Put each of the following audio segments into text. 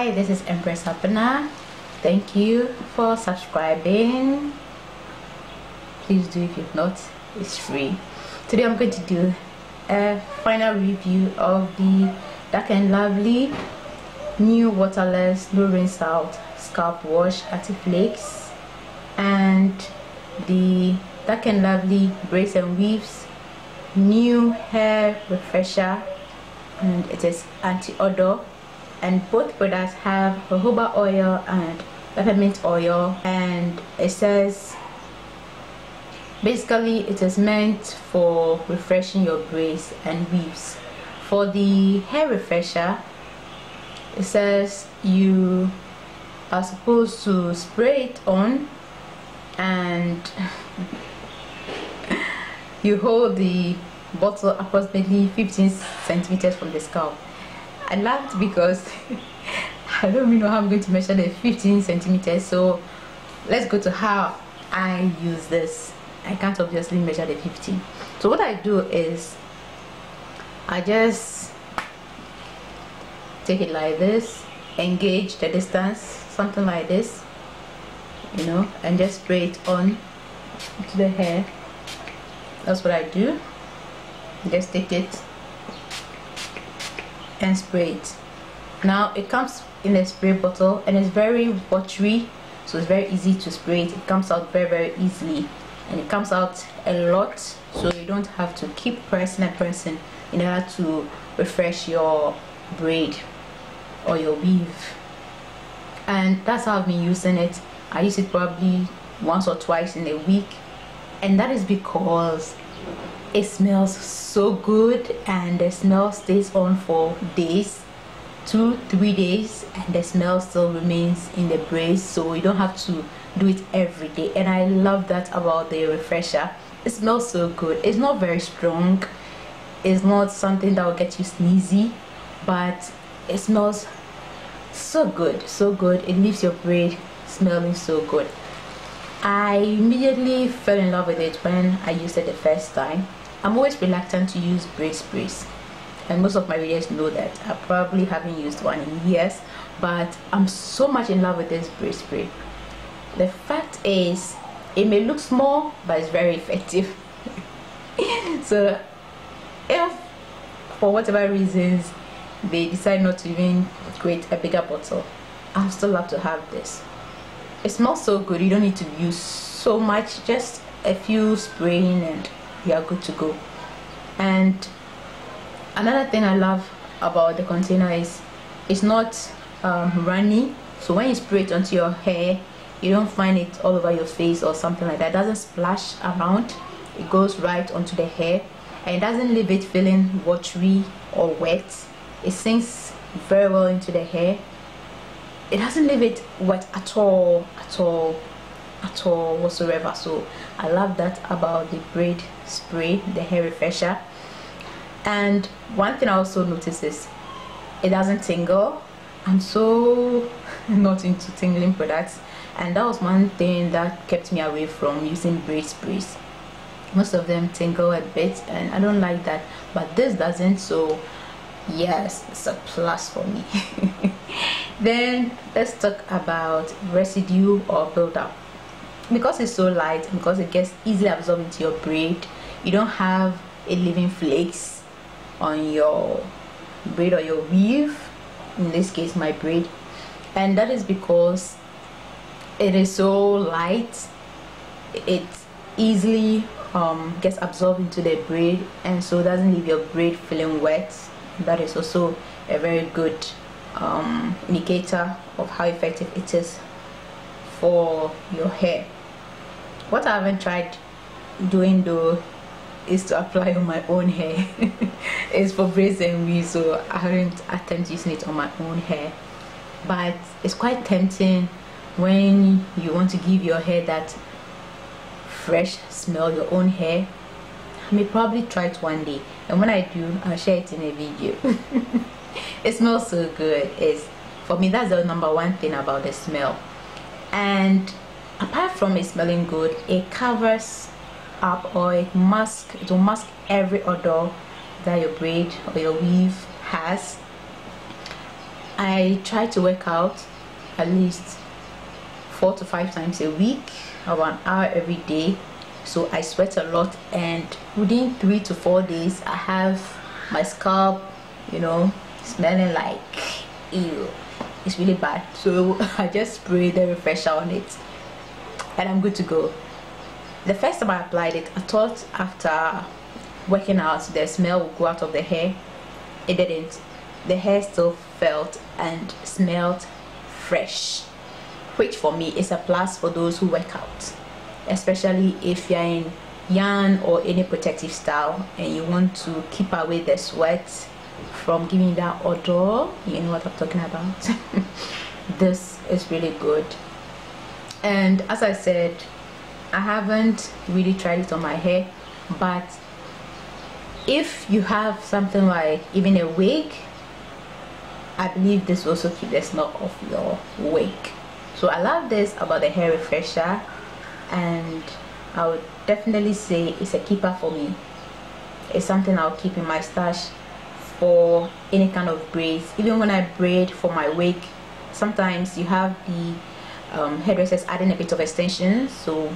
Hi, this is Empress Apana. Thank you for subscribing. Please do if you've not. It's free. Today I'm going to do a final review of the Dark and Lovely new waterless no rinse out scalp wash anti-flakes and the Dark and Lovely braids and weaves new hair refresher, and it is anti-odor, and both products have jojoba oil and peppermint oil, and it says basically it is meant for refreshing your braids and weaves. For the hair refresher, it says you are supposed to spray it on and you hold the bottle approximately 15 centimeters from the scalp. I laughed because I don't even know how I'm going to measure the 15 centimeters, so let's go to how I use this. I can't obviously measure the 15. So what I do is I just take it like this, engage the distance, something like this, you know, and just spray it on to the hair. That's what I do. Just take it and spray it. Now it comes in a spray bottle and it's very watery, so it's very easy to spray it. It comes out very easily, and it comes out a lot, so you don't have to keep pressing and pressing in order to refresh your braid or your weave. And that's how I've been using it. I use it probably once or twice in a week, and that is because it smells so good and the smell stays on for days, 2-3 days, and the smell still remains in the braids, so you don't have to do it every day. And I love that about the refresher. It smells so good. It's not very strong, it's not something that will get you sneezy, but it smells so good, so good. It leaves your braid smelling so good. I immediately fell in love with it when I used it the first time. I'm always reluctant to use braid sprays, and most of my readers know that. I probably haven't used one in years, but I'm so much in love with this braid spray. The fact is, it may look small, but it's very effective. So if for whatever reasons they decide not to even create a bigger bottle, I'll still have to have this. It smells so good. You don't need to use so much, just a few spraying and you are good to go. And another thing I love about the container is it's not runny, so when you spray it onto your hair, you don't find it all over your face or something like that. It doesn't splash around, it goes right onto the hair, and it doesn't leave it feeling watery or wet. It sinks very well into the hair. It doesn't leave it wet at all whatsoever. So I love that about the braid spray, the hair refresher. And one thing I also notice is it doesn't tingle. I'm so not into tingling products, and that was one thing that kept me away from using braid sprays. Most of them tingle a bit and I don't like that, but this doesn't, so yes, it's a plus for me. Then let's talk about residue or buildup. Because it's so light and because it gets easily absorbed into your braid, you don't have it leaving flakes on your braid or your weave, in this case my braid, and that is because it is so light. It easily gets absorbed into the braid, and so it doesn't leave your braid feeling wet. That is also a very good indicator of how effective it is for your hair. What I haven't tried doing though is to apply on my own hair. It's for braids and weaves, so I haven't attempted using it on my own hair, but it's quite tempting when you want to give your hair that fresh smell, your own hair. I may probably try it one day, and when I do, I'll share it in a video. It smells so good. For me, that's the number one thing about the smell. And apart from it smelling good, it covers up, or it will mask every odor that your braid or your weave has. I try to work out at least 4 to 5 times a week, about an hour every day. So I sweat a lot, and within 3 to 4 days I have my scalp, you know, smelling like ew. It's really bad. So I just spray the refresher on it and I'm good to go. The first time I applied it, I thought after working out the smell would go out of the hair. It didn't. The hair still felt and smelled fresh, which for me is a plus for those who work out, especially if you're in yarn or any protective style and you want to keep away the sweat from giving that odor. You know what I'm talking about. This is really good. And as I said, I haven't really tried it on my hair, but if you have something like even a wig, I believe this will also keep the smell of your wig. So I love this about the hair refresher, and I would definitely say it's a keeper for me. It's something I'll keep in my stash for any kind of braids. Even when I braid for my wig, sometimes you have the hairdressers adding a bit of extension, so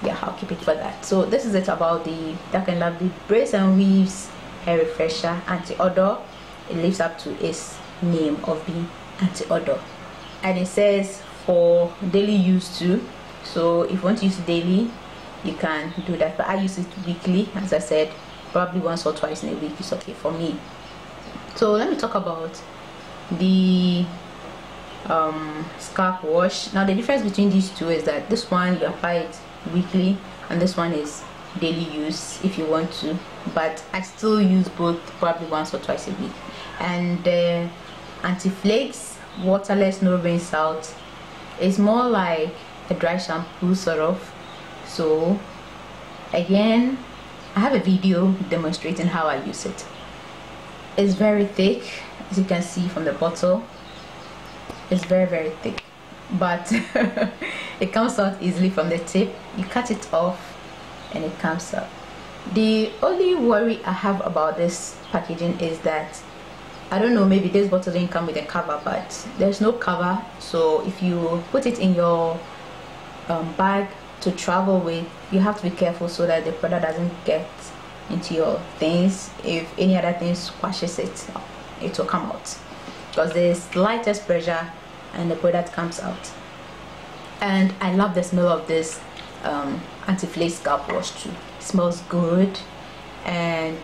yeah, I'll keep it for that. So this is it about the Dark and Lovely Braids and Weaves hair refresher anti-odor. It lives up to its name of being anti-odor, and it says for daily use too. So if you want to use it daily, you can do that, but I use it weekly. As I said, probably once or twice in a week is okay for me. So let me talk about the scalp wash. Now the difference between these two is that this one you apply it weekly and this one is daily use if you want to, but I still use both probably once or twice a week. And the anti-flakes waterless no rinse out is more like a dry shampoo sort of. So again, I have a video demonstrating how I use it. It's very thick, as you can see from the bottle. It's very thick, but it comes out easily from the tip. You cut it off and it comes out. The only worry I have about this packaging is that, I don't know, maybe this bottle didn't come with a cover, but there's no cover. So if you put it in your bag to travel with, you have to be careful so that the product doesn't get into your things. If any other thing squashes it, it will come out, because there's slightest pressure and the product comes out. And I love the smell of this anti-flake scalp wash too. It smells good and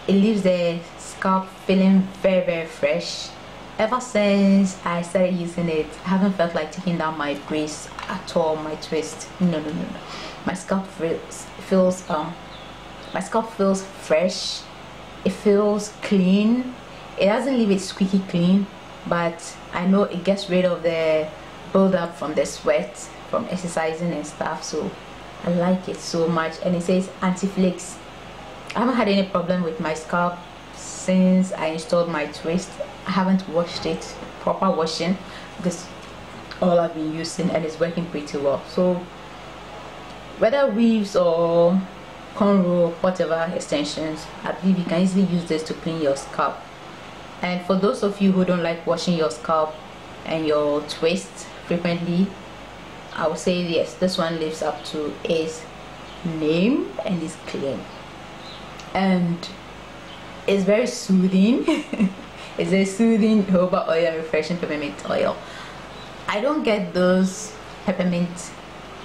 it leaves the scalp feeling very fresh. Ever since I started using it, I haven't felt like taking down my braids at all, my twist. No. My scalp feels fresh. It feels clean. It doesn't leave it squeaky clean, but I know it gets rid of the buildup from the sweat from exercising and stuff. So I like it so much, and it says anti-flakes. I haven't had any problem with my scalp since I installed my twist. I haven't washed it, proper washing. This all I've been using and it's working pretty well. So whether weaves or cornrow, whatever extensions, I believe you can easily use this to clean your scalp. And for those of you who don't like washing your scalp and your twist frequently, I would say yes, this one lives up to its name and is clean. And it's very soothing. It's a soothing jojoba oil, refreshing peppermint oil. I don't get those peppermint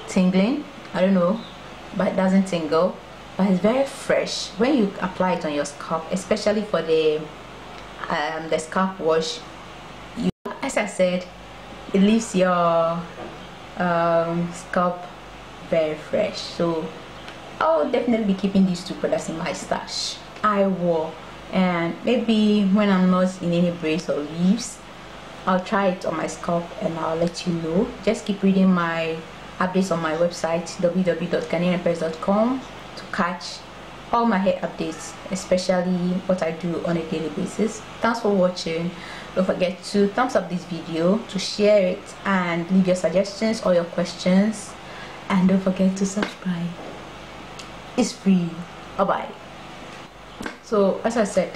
tingling, I don't know, but it doesn't tingle. But it's very fresh when you apply it on your scalp, especially for the scalp wash. As I said, it leaves your scalp very fresh. So I'll definitely be keeping these two products in my stash. I will, and maybe when I'm not in any braids or weaves, I'll try it on my scalp and I'll let you know. Just keep reading my updates on my website www.kanechom to catch all my hair updates, especially what I do on a daily basis. Thanks for watching. Don't forget to thumbs up this video, to share it, and leave your suggestions or your questions, and don't forget to subscribe. It's free. Bye bye. So as I said,